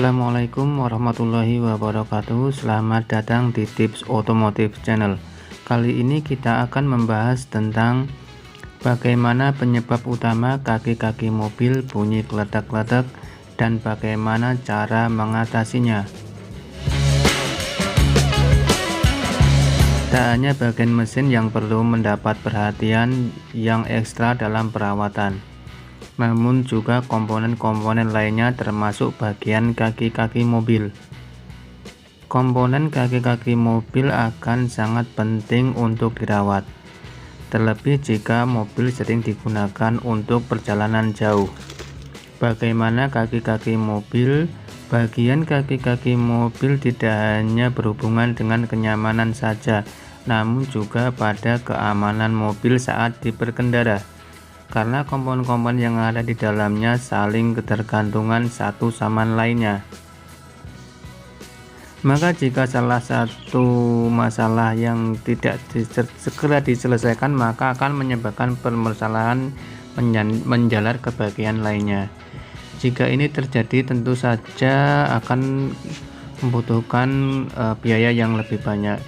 Assalamualaikum warahmatullahi wabarakatuh. Selamat datang di Tips Otomotif Channel. Kali ini kita akan membahas tentang bagaimana penyebab utama kaki-kaki mobil bunyi kledak-kledak dan bagaimana cara mengatasinya. Tak hanya bagian mesin yang perlu mendapat perhatian yang ekstra dalam perawatan, namun juga komponen-komponen lainnya termasuk bagian kaki-kaki mobil. Komponen kaki-kaki mobil akan sangat penting untuk dirawat, terlebih jika mobil sering digunakan untuk perjalanan jauh. Bagaimana kaki-kaki mobil? Bagian kaki-kaki mobil tidak hanya berhubungan dengan kenyamanan saja, namun juga pada keamanan mobil saat berkendara. Karena komponen-komponen yang ada di dalamnya saling ketergantungan satu sama lainnya. Maka jika salah satu masalah yang tidak segera diselesaikan, maka akan menyebabkan permasalahan menjalar ke bagian lainnya. Jika ini terjadi, tentu saja akan membutuhkan biaya yang lebih banyak,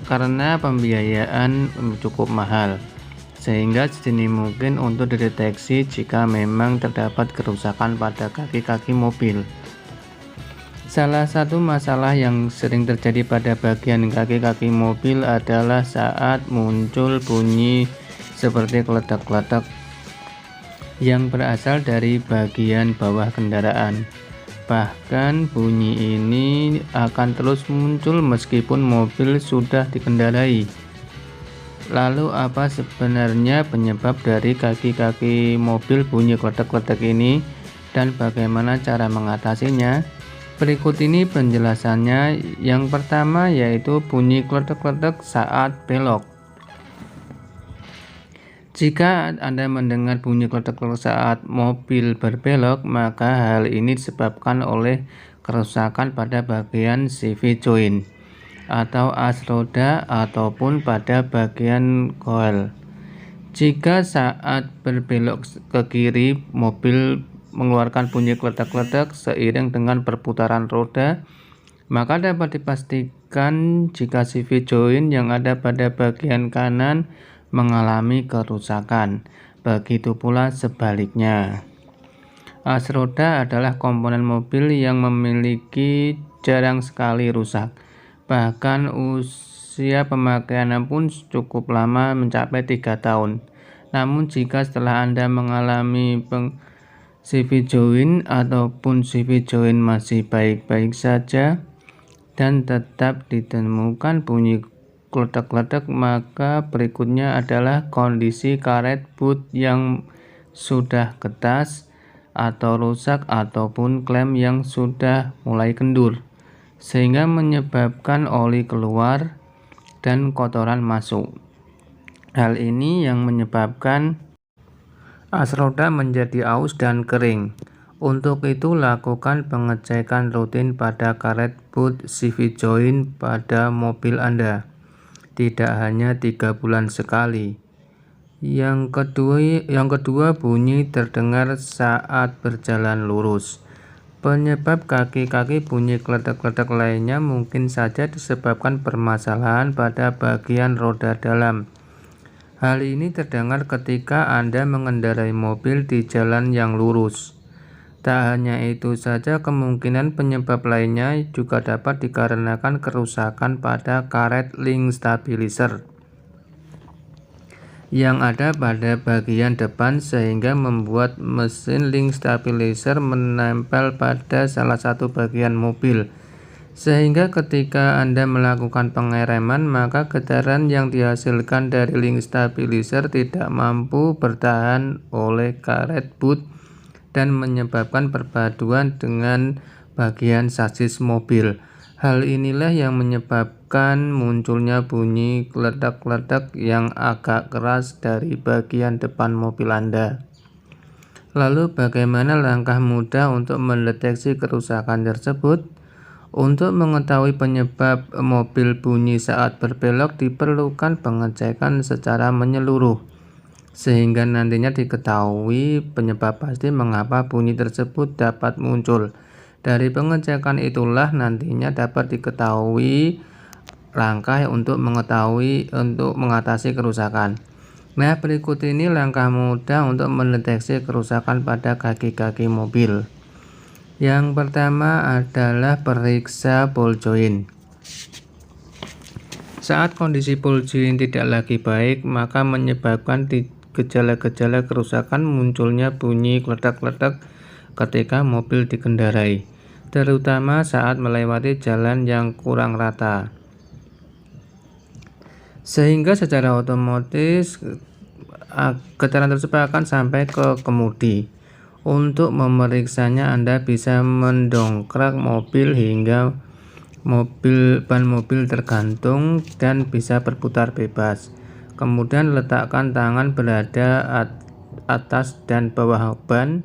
karena pembiayaan cukup mahal, sehingga sedini mungkin untuk dideteksi jika memang terdapat kerusakan pada kaki-kaki mobil. Salah satu masalah yang sering terjadi pada bagian kaki-kaki mobil adalah saat muncul bunyi seperti kledak-kledak yang berasal dari bagian bawah kendaraan. Bahkan bunyi ini akan terus muncul meskipun mobil sudah dikendarai. Lalu apa sebenarnya penyebab dari kaki-kaki mobil bunyi kledak-kledak ini dan bagaimana cara mengatasinya? Berikut ini penjelasannya. Yang pertama yaitu bunyi kledak-kledak saat belok. Jika Anda mendengar bunyi kledak-kledak saat mobil berbelok, maka hal ini disebabkan oleh kerusakan pada bagian CV joint atau as roda ataupun pada bagian coil. Jika saat berbelok ke kiri mobil mengeluarkan bunyi kledak-kledak seiring dengan perputaran roda, maka dapat dipastikan jika CV joint yang ada pada bagian kanan mengalami kerusakan. Begitu pula sebaliknya. As roda adalah komponen mobil yang memiliki jarang sekali rusak. Bahkan usia pemakaiannya pun cukup lama, mencapai 3 tahun. Namun jika setelah Anda mengalami CV joint ataupun CV joint masih baik-baik saja dan tetap ditemukan bunyi kledak-kledak, maka berikutnya adalah kondisi karet boot yang sudah ketas atau rusak ataupun klem yang sudah mulai kendur, sehingga menyebabkan oli keluar dan kotoran masuk. Hal ini yang menyebabkan as roda menjadi aus dan kering. Untuk itu, lakukan pengecekan rutin pada karet boot CV joint pada mobil Anda, tidak hanya 3 bulan sekali. Yang kedua, bunyi terdengar saat berjalan lurus. Penyebab kaki-kaki bunyi kledak-kledak lainnya mungkin saja disebabkan permasalahan pada bagian roda dalam. Hal ini terdengar ketika Anda mengendarai mobil di jalan yang lurus. Tak hanya itu saja, kemungkinan penyebab lainnya juga dapat dikarenakan kerusakan pada karet link stabilizer yang ada pada bagian depan, sehingga membuat mesin link stabilizer menempel pada salah satu bagian mobil, sehingga ketika Anda melakukan pengereman, maka getaran yang dihasilkan dari link stabilizer tidak mampu bertahan oleh karet boot dan menyebabkan perpaduan dengan bagian sasis mobil. Hal inilah yang menyebabkan munculnya bunyi kledak-kledak yang agak keras dari bagian depan mobil Anda. Lalu bagaimana langkah mudah untuk mendeteksi kerusakan tersebut? Untuk mengetahui penyebab mobil bunyi saat berbelok, diperlukan pengecekan secara menyeluruh, sehingga nantinya diketahui penyebab pasti mengapa bunyi tersebut dapat muncul. Dari pengecekan itulah nantinya dapat diketahui langkah untuk mengatasi kerusakan. Nah, berikut ini langkah mudah untuk mendeteksi kerusakan pada kaki-kaki mobil. Yang pertama adalah periksa ball joint. Saat kondisi ball joint tidak lagi baik, maka menyebabkan gejala-gejala kerusakan munculnya bunyi kledak-kledak ketika mobil dikendarai, terutama saat melewati jalan yang kurang rata. Sehingga secara otomatis getaran tersebut akan sampai ke kemudi. Untuk memeriksanya, Anda bisa mendongkrak mobil hingga ban mobil tergantung dan bisa berputar bebas. Kemudian letakkan tangan berada atas dan bawah ban,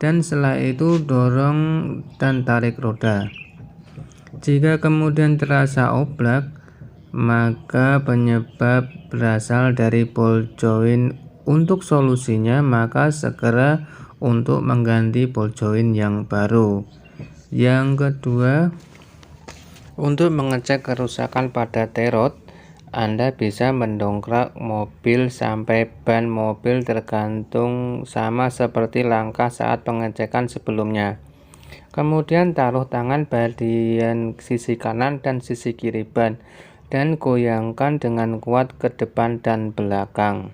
dan setelah itu dorong dan tarik roda. Jika kemudian terasa oblak, maka penyebab berasal dari ball joint. Untuk solusinya, maka segera untuk mengganti ball joint yang baru. Yang kedua, untuk mengecek kerusakan pada tie rod, Anda bisa mendongkrak mobil sampai ban mobil tergantung, sama seperti langkah saat pengecekan sebelumnya. Kemudian taruh tangan bagian sisi kanan dan sisi kiri ban dan goyangkan dengan kuat ke depan dan belakang.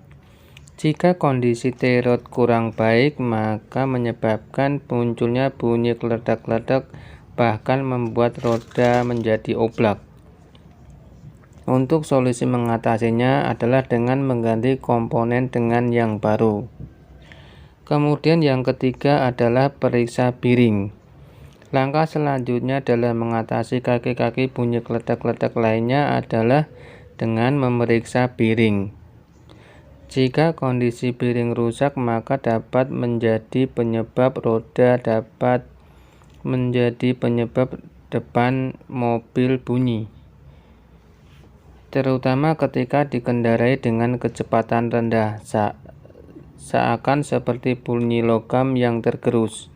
Jika kondisi tie rod kurang baik, maka menyebabkan munculnya bunyi kledak-kledak, bahkan membuat roda menjadi oblak. Untuk solusi mengatasinya adalah dengan mengganti komponen dengan yang baru. Kemudian yang ketiga adalah periksa bearing. Langkah selanjutnya dalam mengatasi kaki-kaki bunyi kledak-kledak lainnya adalah dengan memeriksa bearing. Jika kondisi bearing rusak, maka dapat menjadi penyebab depan mobil bunyi, terutama ketika dikendarai dengan kecepatan rendah, seakan seperti bunyi logam yang tergerus.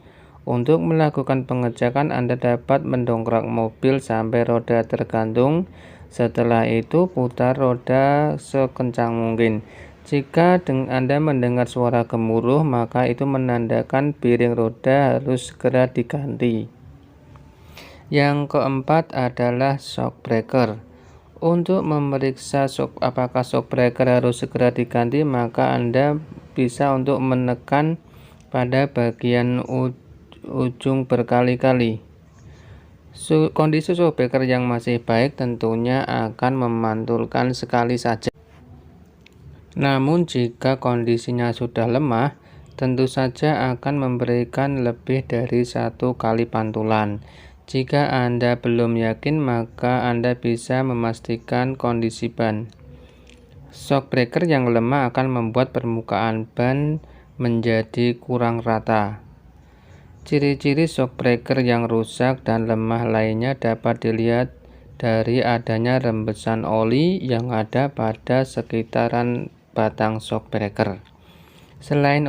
Untuk melakukan pengecekan, Anda dapat mendongkrak mobil sampai roda tergantung. Setelah itu, putar roda sekencang mungkin. Jika Anda mendengar suara gemuruh, maka itu menandakan bearing roda harus segera diganti. Yang keempat adalah shock breaker. Untuk memeriksa apakah shock breaker harus segera diganti, maka Anda bisa untuk menekan pada bagian ujung berkali-kali. Kondisi shock breaker yang masih baik tentunya akan memantulkan sekali saja. Namun jika kondisinya sudah lemah, tentu saja akan memberikan lebih dari satu kali pantulan. Jika Anda belum yakin, maka Anda bisa memastikan kondisi ban. Shock breaker yang lemah akan membuat permukaan ban menjadi kurang rata. Ciri-ciri shock breaker yang rusak dan lemah lainnya dapat dilihat dari adanya rembesan oli yang ada pada sekitaran batang shock breaker. Selain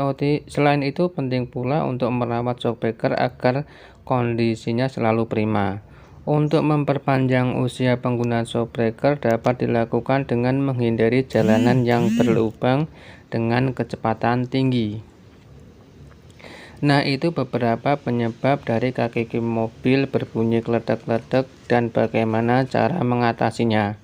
itu, penting pula untuk merawat shock breaker agar kondisinya selalu prima. Untuk memperpanjang usia penggunaan shock breaker dapat dilakukan dengan menghindari jalanan yang berlubang dengan kecepatan tinggi. Nah, itu beberapa penyebab dari kaki mobil berbunyi kledak-kledak dan bagaimana cara mengatasinya.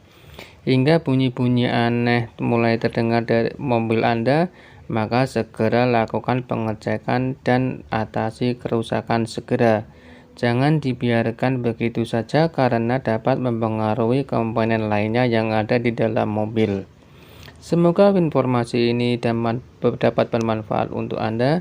Hingga bunyi-bunyi aneh mulai terdengar dari mobil Anda, maka segera lakukan pengecekan dan atasi kerusakan segera. Jangan dibiarkan begitu saja karena dapat mempengaruhi komponen lainnya yang ada di dalam mobil. Semoga informasi ini dapat bermanfaat untuk Anda.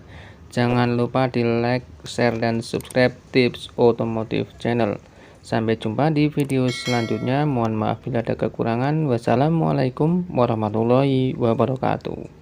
Jangan lupa di like, share, dan subscribe Tips Otomotif Channel. Sampai jumpa di video selanjutnya. Mohon maaf bila ada kekurangan. Wassalamualaikum warahmatullahi wabarakatuh.